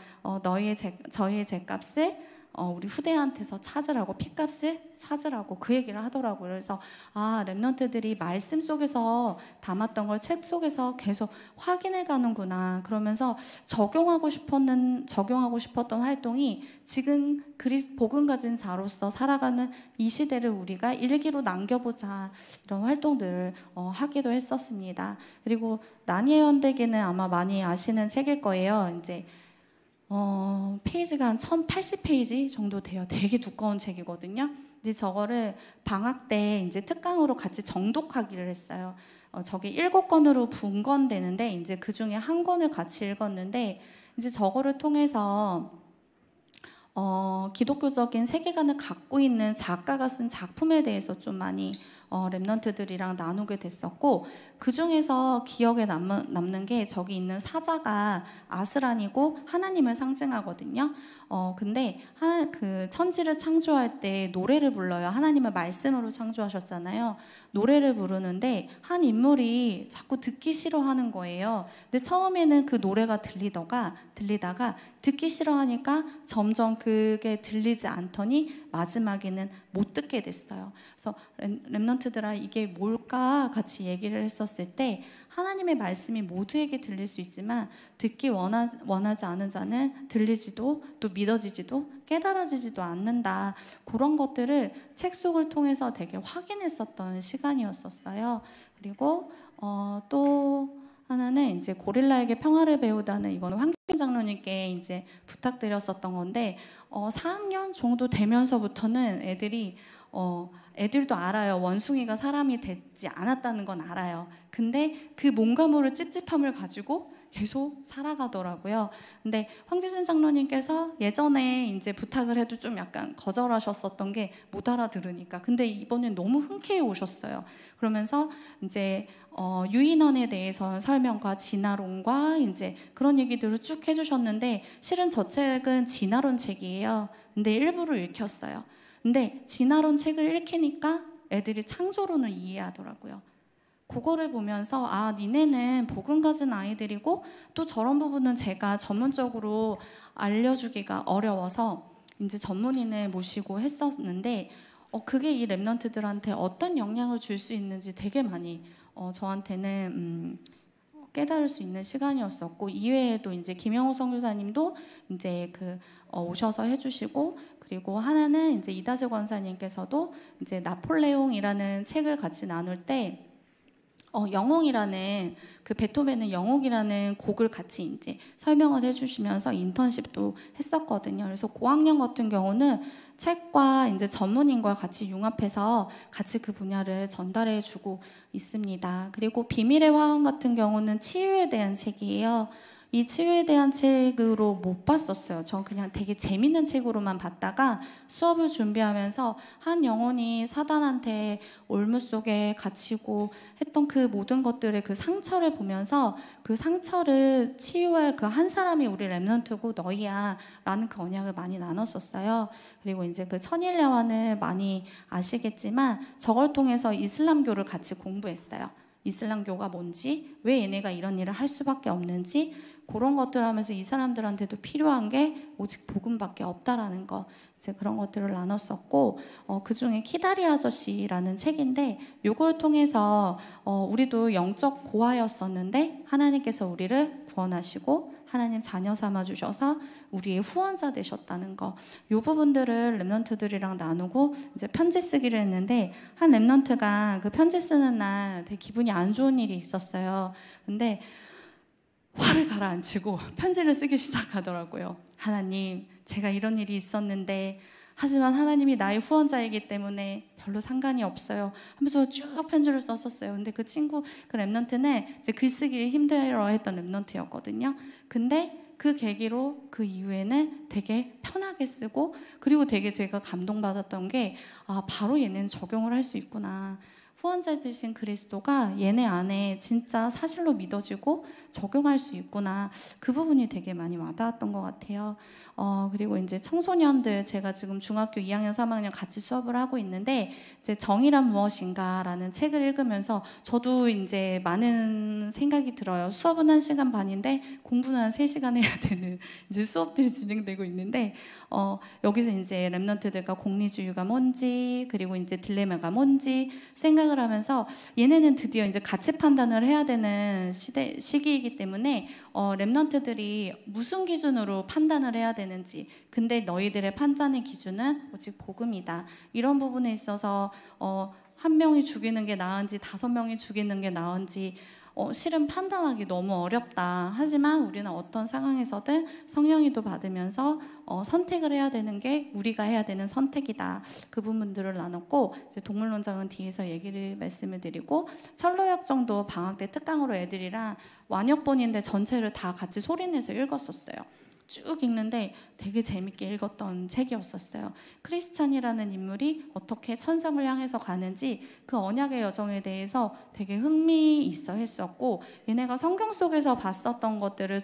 저희의 죗값을 우리 후대한테서 찾으라고, 핏값을 찾으라고 그 얘기를 하더라고요. 그래서 랩넌트들이 말씀 속에서 담았던 걸 책 속에서 계속 확인해 가는구나. 그러면서 적용하고 싶었던 활동이 지금 복음 가진 자로서 살아가는 이 시대를 우리가 일기로 남겨보자, 이런 활동들을 하기도 했었습니다. 그리고 나니엘 원대기는 아마 많이 아시는 책일 거예요. 이제 페이지가 한 1080페이지 정도 돼요. 되게 두꺼운 책이거든요. 이제 저거를 방학 때 이제 특강으로 같이 정독하기를 했어요. 저게 7권으로 분권되는데, 이제 그 중에 한 권을 같이 읽었는데, 이제 저거를 통해서 기독교적인 세계관을 갖고 있는 작가가 쓴 작품에 대해서 좀 많이 랩넌트들이랑 나누게 됐었고, 그 중에서 기억에 남는 게 저기 있는 사자가 아스란이고 하나님을 상징하거든요. 근데 그 천지를 창조할 때 노래를 불러요. 하나님을 말씀으로 창조하셨잖아요. 노래를 부르는데 한 인물이 자꾸 듣기 싫어하는 거예요. 근데 처음에는 그 노래가 들리다가 듣기 싫어하니까 점점 그게 들리지 않더니 마지막에는 못 듣게 됐어요. 그래서 랩넌트들아 이게 뭘까 같이 얘기를 했었을 때, 하나님의 말씀이 모두에게 들릴 수 있지만 듣기 원하지 않은 자는 들리지도 또 믿어지지도 깨달아지지도 않는다. 그런 것들을 책 속을 통해서 되게 확인했었던 시간이었었어요. 그리고 또 하나는 이제 고릴라에게 평화를 배우다는, 이거는 황규진 장로님께 이제 부탁드렸었던 건데, 4학년 정도 되면서부터는 애들도 알아요. 원숭이가 사람이 되지 않았다는 건 알아요. 근데 그 뭔가 모를 찝찝함을 가지고 계속 살아가더라고요. 근데 황규진 장로님께서 예전에 이제 부탁을 해도 좀 약간 거절하셨었던 게 못 알아들으니까. 근데 이번엔 너무 흔쾌히 오셨어요. 그러면서 이제 유인원에 대해서 설명과 진화론과 이제 그런 얘기들을 쭉 해주셨는데, 실은 저 책은 진화론 책이에요. 근데 일부를 읽혔어요. 근데 진화론 책을 읽히니까 애들이 창조론을 이해하더라고요. 그거를 보면서 니네는 복음 가진 아이들이고 또 저런 부분은 제가 전문적으로 알려주기가 어려워서 이제 전문인을 모시고 했었는데, 그게 이 랩넌트들한테 어떤 영향을 줄 수 있는지 되게 많이 저한테는 깨달을 수 있는 시간이었었고, 이외에도 이제 김영호 선교사님도 이제 오셔서 해주시고, 그리고 하나는 이제 이다재 권사님께서도 이제 나폴레옹이라는 책을 같이 나눌 때 영웅이라는, 그 베토벤의 영웅이라는 곡을 같이 이제 설명을 해주시면서 인턴십도 했었거든요. 그래서 고학년 같은 경우는 책과 이제 전문인과 같이 융합해서 같이 그 분야를 전달해주고 있습니다. 그리고 비밀의 화원 같은 경우는 치유에 대한 책이에요. 이 치유에 대한 책으로 못 봤었어요. 전 그냥 되게 재밌는 책으로만 봤다가 수업을 준비하면서 한 영혼이 사단한테 올무 속에 갇히고 했던 그 모든 것들의 그 상처를 보면서, 그 상처를 치유할 그 한 사람이 우리 랩넌트고 너희야 라는 그 언약을 많이 나눴었어요. 그리고 이제 그 천일야완을 많이 아시겠지만 저걸 통해서 이슬람교를 같이 공부했어요. 이슬람교가 뭔지, 왜 얘네가 이런 일을 할 수밖에 없는지, 그런 것들 하면서 이 사람들한테도 필요한 게 오직 복음밖에 없다라는 거, 이제 그런 것들을 나눴었고, 그 중에 키다리 아저씨라는 책인데, 요걸 통해서 우리도 영적 고아였었는데 하나님께서 우리를 구원하시고 하나님 자녀 삼아 주셔서 우리의 후원자 되셨다는 거, 요 부분들을 랩넌트들이랑 나누고 이제 편지 쓰기를 했는데, 한 랩넌트가 그 편지 쓰는 날 되게 기분이 안 좋은 일이 있었어요. 근데 화를 가라앉히고 편지를 쓰기 시작하더라고요. 하나님, 제가 이런 일이 있었는데 하지만 하나님이 나의 후원자이기 때문에 별로 상관이 없어요 하면서 쭉 편지를 썼었어요. 근데 그 랩넌트는 이제 글쓰기를 힘들어했던 랩넌트였거든요. 근데 그 계기로 그 이후에는 되게 편하게 쓰고, 그리고 되게 제가 감동받았던 게 바로 얘는 적용을 할 수 있구나. 후원자 되신 그리스도가 얘네 안에 진짜 사실로 믿어지고 적용할 수 있구나. 그 부분이 되게 많이 와닿았던 것 같아요. 그리고 이제 청소년들, 제가 지금 중학교 2학년, 3학년 같이 수업을 하고 있는데, 이제 정의란 무엇인가라는 책을 읽으면서 저도 이제 많은 생각이 들어요. 수업은 1시간 반인데 공부는 한 3시간 해야 되는 이제 수업들이 진행되고 있는데, 여기서 이제 랩런트들과 공리주의가 뭔지, 그리고 이제 딜레마가 뭔지 생각을 하면서, 얘네는 드디어 이제 가치 판단을 해야 되는 시기이기 때문에 랩런트들이 무슨 기준으로 판단을 해야 되는지, 근데 너희들의 판단의 기준은 오직 복음이다, 이런 부분에 있어서 한 명이 죽이는 게 나은지 5명이 죽이는 게 나은지 실은 판단하기 너무 어렵다. 하지만 우리는 어떤 상황에서든 성령이도 받으면서 선택을 해야 되는 게 우리가 해야 되는 선택이다. 그 부분들을 나눴고, 이제 동물농장은 뒤에서 말씀을 드리고, 철로역정도 방학 때 특강으로 애들이랑 완역본인데 전체를 다 같이 소리내서 읽었었어요. 쭉 읽는데 되게 재밌게 읽었던 책이었었어요. 크리스찬이라는 인물이 어떻게 천성을 향해서 가는지, 그 언약의 여정에 대해서 되게 흥미있어 했었고, 얘네가 성경 속에서 봤었던 것들을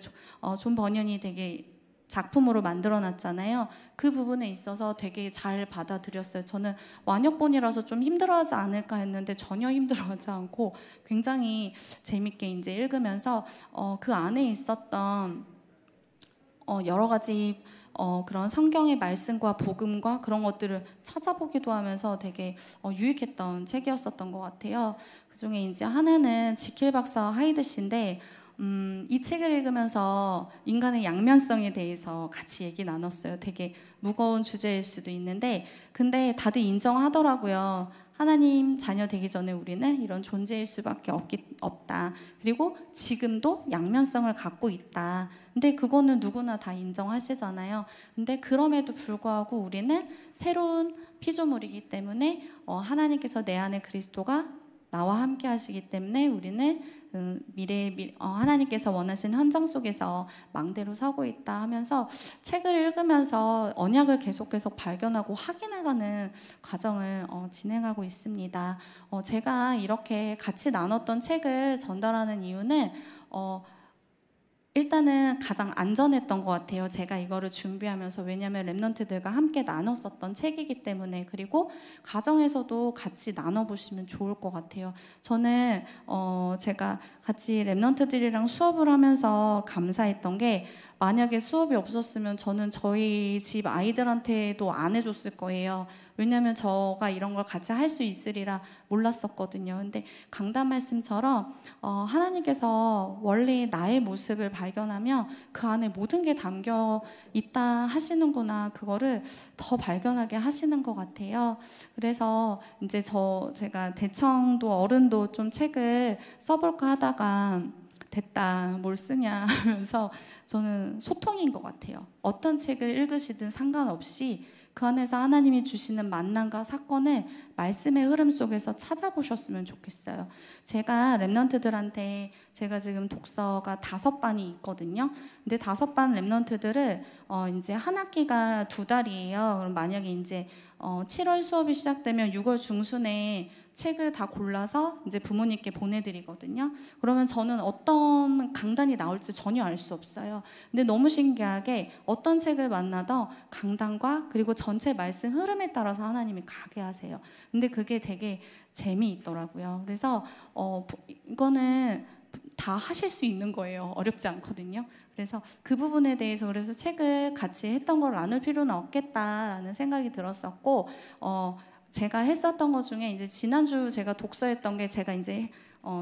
존 버년이 되게 작품으로 만들어놨잖아요. 그 부분에 있어서 되게 잘 받아들였어요. 저는 완역본이라서 좀 힘들어하지 않을까 했는데 전혀 힘들어하지 않고 굉장히 재밌게 이제 읽으면서 그 안에 있었던 여러 가지 그런 성경의 말씀과 복음과 그런 것들을 찾아보기도 하면서 되게 유익했던 책이었었던 것 같아요. 그중에 이제 하나는 지킬 박사와 하이드 씨인데, 이 책을 읽으면서 인간의 양면성에 대해서 같이 얘기 나눴어요. 되게 무거운 주제일 수도 있는데, 근데 다들 인정하더라고요. 하나님 자녀 되기 전에 우리는 이런 존재일 수밖에 없다. 그리고 지금도 양면성을 갖고 있다. 근데 그거는 누구나 다 인정하시잖아요. 근데 그럼에도 불구하고 우리는 새로운 피조물이기 때문에 하나님께서 내 안에 그리스도가 나와 함께 하시기 때문에 우리는 하나님께서 원하신 헌정 속에서 망대로 서고 있다 하면서 책을 읽으면서 언약을 계속해서 발견하고 확인해가는 과정을 진행하고 있습니다. 제가 이렇게 같이 나눴던 책을 전달하는 이유는 일단은 가장 안전했던 것 같아요. 제가 이거를 준비하면서, 왜냐하면 랩런트들과 함께 나눴었던 책이기 때문에. 그리고 가정에서도 같이 나눠보시면 좋을 것 같아요. 저는 제가 같이 랩런트들이랑 수업을 하면서 감사했던 게, 만약에 수업이 없었으면 저는 저희 집 아이들한테도 안 해줬을 거예요. 왜냐하면 저가 이런 걸 같이 할 수 있으리라 몰랐었거든요. 근데 강단 말씀처럼 하나님께서 원래 나의 모습을 발견하면 그 안에 모든 게 담겨 있다 하시는구나, 그거를 더 발견하게 하시는 것 같아요. 그래서 이제 제가 대청도 어른도 좀 책을 써볼까 하다가 됐다, 뭘 쓰냐 하면서, 저는 소통인 것 같아요. 어떤 책을 읽으시든 상관없이 그 안에서 하나님이 주시는 만남과 사건을 말씀의 흐름 속에서 찾아보셨으면 좋겠어요. 제가 랩런트들한테, 제가 지금 독서가 5반이 있거든요. 근데 5반 랩런트들을 이제 한 학기가 2달이에요. 그럼 만약에 이제 7월 수업이 시작되면 6월 중순에 책을 다 골라서 이제 부모님께 보내드리거든요. 그러면 저는 어떤 강단이 나올지 전혀 알 수 없어요. 근데 너무 신기하게 어떤 책을 만나도 강단과 그리고 전체 말씀 흐름에 따라서 하나님이 가게 하세요. 근데 그게 되게 재미있더라고요. 그래서 이거는 다 하실 수 있는 거예요. 어렵지 않거든요. 그래서 그 부분에 대해서, 그래서 책을 같이 했던 걸 나눌 필요는 없겠다라는 생각이 들었었고, 제가 했었던 것 중에 이제 지난주 제가 독서했던 게, 제가 이제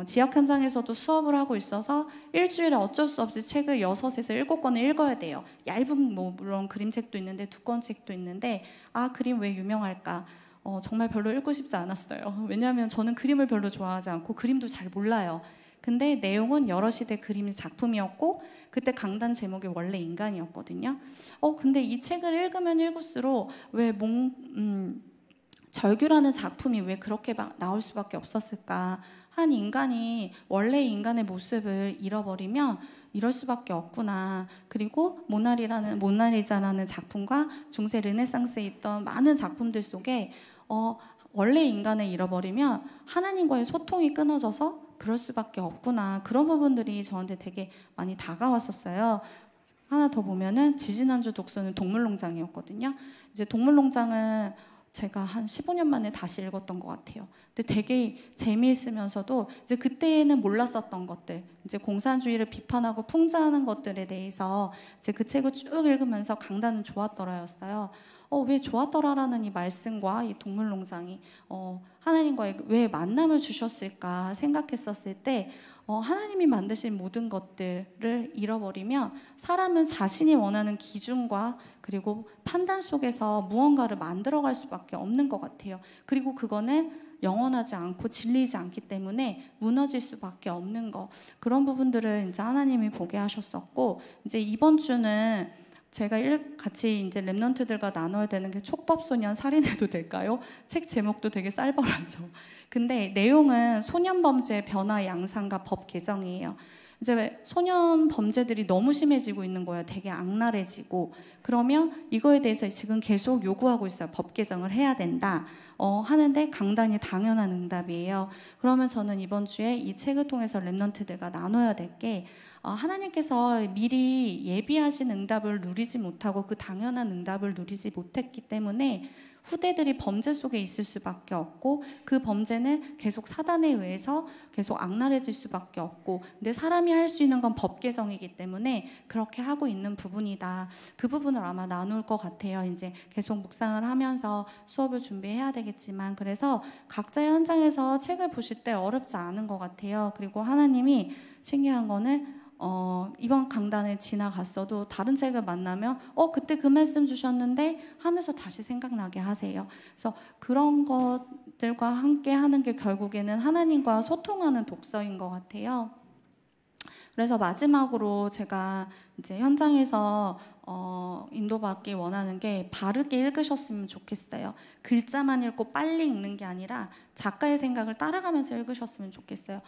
지역 현장에서도 수업을 하고 있어서 일주일에 어쩔 수 없이 책을 6에서 7권을 읽어야 돼요. 얇은, 물론 그림책도 있는데 두꺼운 책도 있는데, 그림 왜 유명할까? 정말 별로 읽고 싶지 않았어요. 왜냐하면 저는 그림을 별로 좋아하지 않고 그림도 잘 몰라요. 근데 내용은 여러 시대 그림의 작품이었고, 그때 강단 제목이 원래 인간이었거든요. 근데 이 책을 읽으면 읽을수록 왜 절규라는 작품이 왜 그렇게 나올 수밖에 없었을까? 한 인간이 원래 인간의 모습을 잃어버리면 이럴 수밖에 없구나. 그리고 모나리자라는 작품과 중세 르네상스에 있던 많은 작품들 속에 원래 인간을 잃어버리면 하나님과의 소통이 끊어져서 그럴 수밖에 없구나. 그런 부분들이 저한테 되게 많이 다가왔었어요. 하나 더 보면은 지지난주 독서는 동물농장이었거든요. 이제 동물농장은 제가 한 15년 만에 다시 읽었던 것 같아요. 근데 되게 재미있으면서도 이제 그때는 몰랐었던 것들, 이제 공산주의를 비판하고 풍자하는 것들에 대해서 이제 그 책을 쭉 읽으면서 강단은 좋았더라였어요. 왜 좋았더라라는 이 말씀과 이 동물농장이 하나님과의 왜 만남을 주셨을까 생각했었을 때 하나님이 만드신 모든 것들을 잃어버리면 사람은 자신이 원하는 기준과 그리고 판단 속에서 무언가를 만들어갈 수밖에 없는 것 같아요. 그리고 그거는 영원하지 않고 진리지 않기 때문에 무너질 수밖에 없는 거, 그런 부분들을 이제 하나님이 보게 하셨었고, 이제 이번 주는 제가 같이 이제 랩런트들과 나눠야 되는 게 촉법소년 살인해도 될까요? 책 제목도 되게 쌀벌하죠. 근데 내용은 소년 범죄 변화 양상과 법 개정이에요. 이제 소년 범죄들이 너무 심해지고 있는 거예요. 되게 악랄해지고. 그러면 이거에 대해서 지금 계속 요구하고 있어요. 법 개정을 해야 된다. 하는데 강단이 당연한 응답이에요. 그러면 저는 이번 주에 이 책을 통해서 랩런트들과 나눠야 될 게, 하나님께서 미리 예비하신 응답을 누리지 못하고 그 당연한 응답을 누리지 못했기 때문에 후대들이 범죄 속에 있을 수밖에 없고, 그 범죄는 계속 사단에 의해서 계속 악랄해질 수밖에 없고, 근데 사람이 할 수 있는 건 법 개정이기 때문에 그렇게 하고 있는 부분이다. 그 부분을 아마 나눌 것 같아요. 이제 계속 묵상을 하면서 수업을 준비해야 되겠지만, 그래서 각자의 현장에서 책을 보실 때 어렵지 않은 것 같아요. 그리고 하나님이 신기한 거는 이번 강단을 지나갔어도 다른 책을 만나면 그때 그 말씀 주셨는데 하면서 다시 생각나게 하세요. 그래서 그런 것들과 함께 하는 게 결국에는 하나님과 소통하는 독서인 것 같아요. 그래서 마지막으로 제가 이제 현장에서 인도받기 원하는 게 바르게 읽으셨으면 좋겠어요. 글자만 읽고 빨리 읽는 게 아니라 작가의 생각을 따라가면서 읽으셨으면 좋겠어요.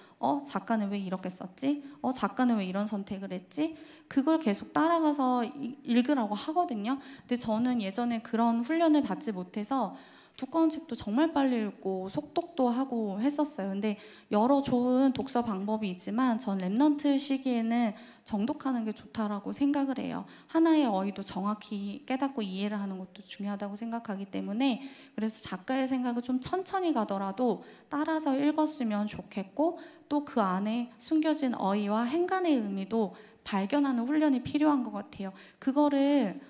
작가는 왜 이렇게 썼지? 작가는 왜 이런 선택을 했지? 그걸 계속 따라가서 읽으라고 하거든요. 근데 저는 예전에 그런 훈련을 받지 못해서 두꺼운 책도 정말 빨리 읽고 속독도 하고 했었어요. 근데 여러 좋은 독서 방법이 있지만 전 랩넌트 시기에는 정독하는 게 좋다라고 생각을 해요. 하나의 어휘도 정확히 깨닫고 이해를 하는 것도 중요하다고 생각하기 때문에, 그래서 작가의 생각을 좀 천천히 가더라도 따라서 읽었으면 좋겠고, 또 그 안에 숨겨진 어휘와 행간의 의미도 발견하는 훈련이 필요한 것 같아요. 그거를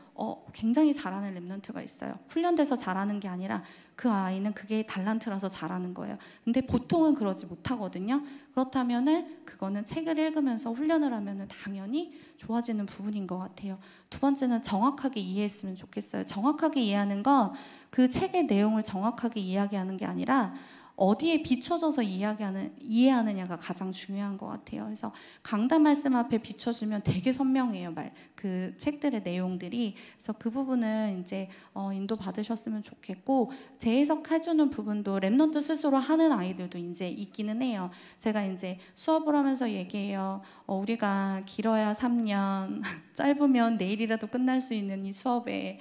굉장히 잘하는 랩런트가 있어요. 훈련돼서 잘하는 게 아니라 그 아이는 그게 달란트라서 잘하는 거예요. 근데 보통은 그러지 못하거든요. 그렇다면은 그거는 책을 읽으면서 훈련을 하면은 당연히 좋아지는 부분인 것 같아요. 두 번째는 정확하게 이해했으면 좋겠어요. 정확하게 이해하는 건 그 책의 내용을 정확하게 이야기하는 게 아니라 어디에 비춰져서 이해하느냐가 가장 중요한 것 같아요. 그래서 강단 말씀 앞에 비춰주면 되게 선명해요. 그 책들의 내용들이. 그래서 그 부분은 이제 인도 받으셨으면 좋겠고, 재해석해주는 부분도 랩넌트 스스로 하는 아이들도 이제 있기는 해요. 제가 이제 수업을 하면서 얘기해요. 우리가 길어야 3년, 짧으면 내일이라도 끝날 수 있는 이 수업에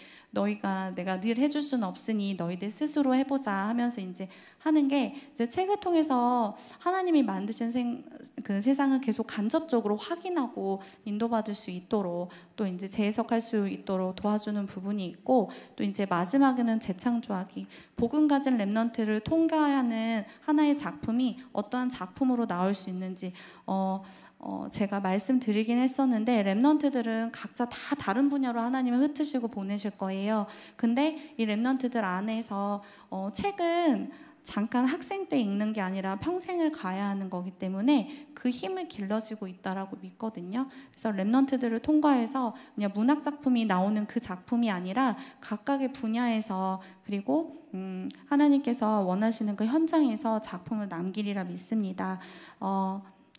내가 늘 해줄 수는 없으니 너희들 스스로 해보자 하면서 이제 하는 게, 이제 책을 통해서 하나님이 만드신 그 세상을 계속 간접적으로 확인하고 인도받을 수 있도록, 또 이제 재해석할 수 있도록 도와주는 부분이 있고, 또 이제 마지막에는 재창조하기, 복음 가진 랩넌트를 통과하는 하나의 작품이 어떠한 작품으로 나올 수 있는지 제가 말씀드리긴 했었는데, 랩넌트들은 각자 다 다른 분야로 하나님을 흩으시고 보내실 거예요. 근데 이 랩넌트들 안에서 책은 잠깐 학생 때 읽는 게 아니라 평생을 가야 하는 거기 때문에 그 힘을 길러지고 있다라고 믿거든요. 그래서 랩넌트들을 통과해서 그냥 문학 작품이 나오는 그 작품이 아니라 각각의 분야에서, 그리고 하나님께서 원하시는 그 현장에서 작품을 남기리라 믿습니다.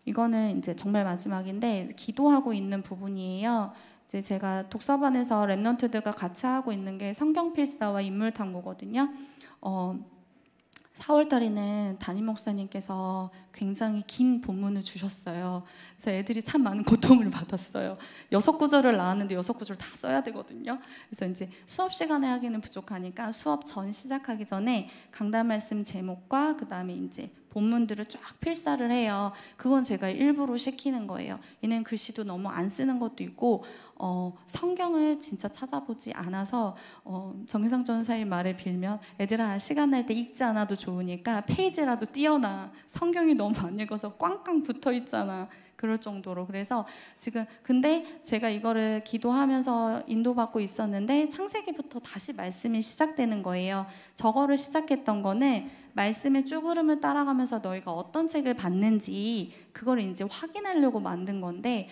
이거는 이제 정말 마지막인데 기도하고 있는 부분이에요. 이제 제가 독서반에서 랩넌트들과 같이 하고 있는 게 성경 필사와 인물 탐구거든요. 4월 달에는 담임 목사님께서 굉장히 긴 본문을 주셨어요. 그래서 애들이 참 많은 고통을 받았어요. 6구절을 나왔는데 6구절 다 써야 되거든요. 그래서 이제 수업 시간에 하기는 부족하니까 수업 전 시작하기 전에 강단 말씀 제목과 그 다음에 이제 본문들을 쫙 필사를 해요. 그건 제가 일부러 시키는 거예요. 얘는 글씨도 너무 안 쓰는 것도 있고 성경을 진짜 찾아보지 않아서 정기상 전사의 말을 빌면 애들아 시간 날 때 읽지 않아도 좋으니까 페이지라도 띄워놔. 성경이 너무 안 읽어서 꽝꽝 붙어 있잖아. 그럴 정도로. 그래서 지금 근데 제가 이거를 기도하면서 인도받고 있었는데 창세기부터 다시 말씀이 시작되는 거예요. 저거를 시작했던 거는 말씀의 쭉 흐름을 따라가면서 너희가 어떤 책을 봤는지 그걸 이제 확인하려고 만든 건데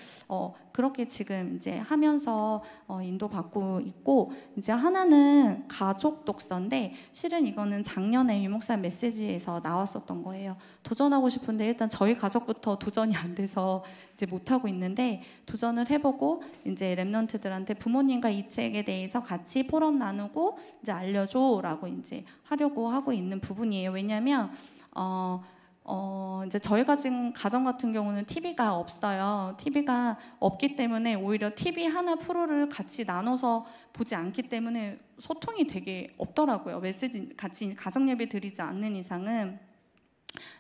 그렇게 지금 이제 하면서 인도받고 있고, 이제 하나는 가족 독서인데 실은 이거는 작년에 유목사 메시지에서 나왔었던 거예요. 도전하고 싶은데 일단 저희 가족부터 도전이 안 돼서 이제 못 하고 있는데 도전을 해보고 이제 랩런트들한테 부모님과 이 책에 대해서 같이 포럼 나누고 이제 알려줘라고 이제 하려고 하고 있는 부분이에요. 왜냐하면 이제 저희가 지금 가정 같은 경우는 TV가 없어요. TV가 없기 때문에 오히려 TV 하나 프로를 같이 나눠서 보지 않기 때문에 소통이 되게 없더라고요. 메시지 같이 가정 예배 드리지 않는 이상은.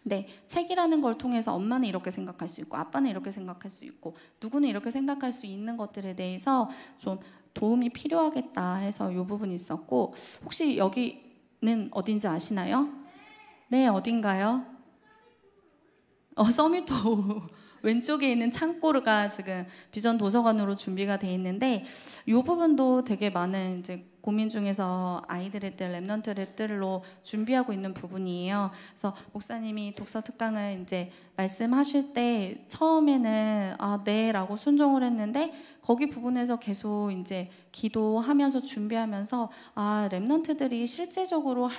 네, 책이라는 걸 통해서 엄마는 이렇게 생각할 수 있고 아빠는 이렇게 생각할 수 있고 누구는 이렇게 생각할 수 있는 것들에 대해서 좀 도움이 필요하겠다 해서 이 부분이 있었고, 혹시 여기는 어딘지 아시나요? 네, 어딘가요? 서미도 왼쪽에 있는 창고가 지금 비전 도서관으로 준비가 돼 있는데 이 부분도 되게 많은 이제 고민 중에서 아이들의 뜰, 랩넌트의 뜰로 준비하고 있는 부분이에요. 그래서 목사님이 독서 특강을 이제 말씀하실 때 처음에는 네라고 순종을 했는데 거기 부분에서 계속 이제 기도하면서 준비하면서 랩넌트들이 실제적으로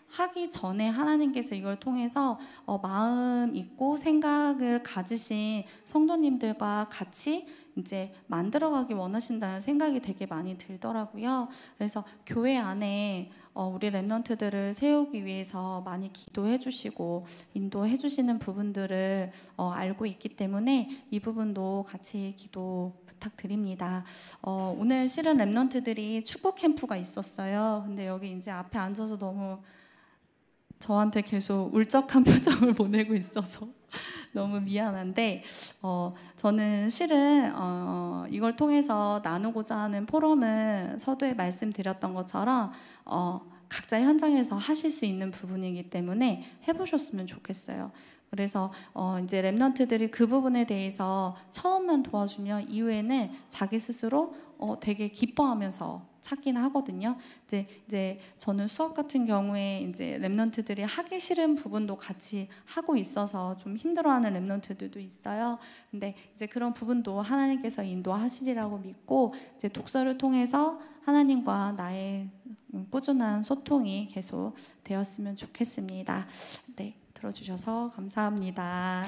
하기 전에 하나님께서 이걸 통해서 마음 있고 생각을 가지신 성도님들과 같이 이제 만들어가기 원하신다는 생각이 되게 많이 들더라고요. 그래서 교회 안에 우리 랩넌트들을 세우기 위해서 많이 기도해 주시고 인도해 주시는 부분들을 알고 있기 때문에 이 부분도 같이 기도 부탁드립니다. 오늘 실은 랩넌트들이 축구 캠프가 있었어요. 근데 여기 이제 앞에 앉아서 너무 저한테 계속 울적한 표정을 보내고 있어서 너무 미안한데 저는 실은 이걸 통해서 나누고자 하는 포럼은 서두에 말씀드렸던 것처럼 각자 현장에서 하실 수 있는 부분이기 때문에 해보셨으면 좋겠어요. 그래서 이제 랩넌트들이 그 부분에 대해서 처음만 도와주면 이후에는 자기 스스로 되게 기뻐하면서 찾긴 하거든요. 이제 저는 수업 같은 경우에 이제 랩넌트들이 하기 싫은 부분도 같이 하고 있어서 좀 힘들어하는 랩넌트들도 있어요. 근데 이제 그런 부분도 하나님께서 인도하시리라고 믿고 이제 독서를 통해서 하나님과 나의 꾸준한 소통이 계속 되었으면 좋겠습니다. 네, 들어주셔서 감사합니다.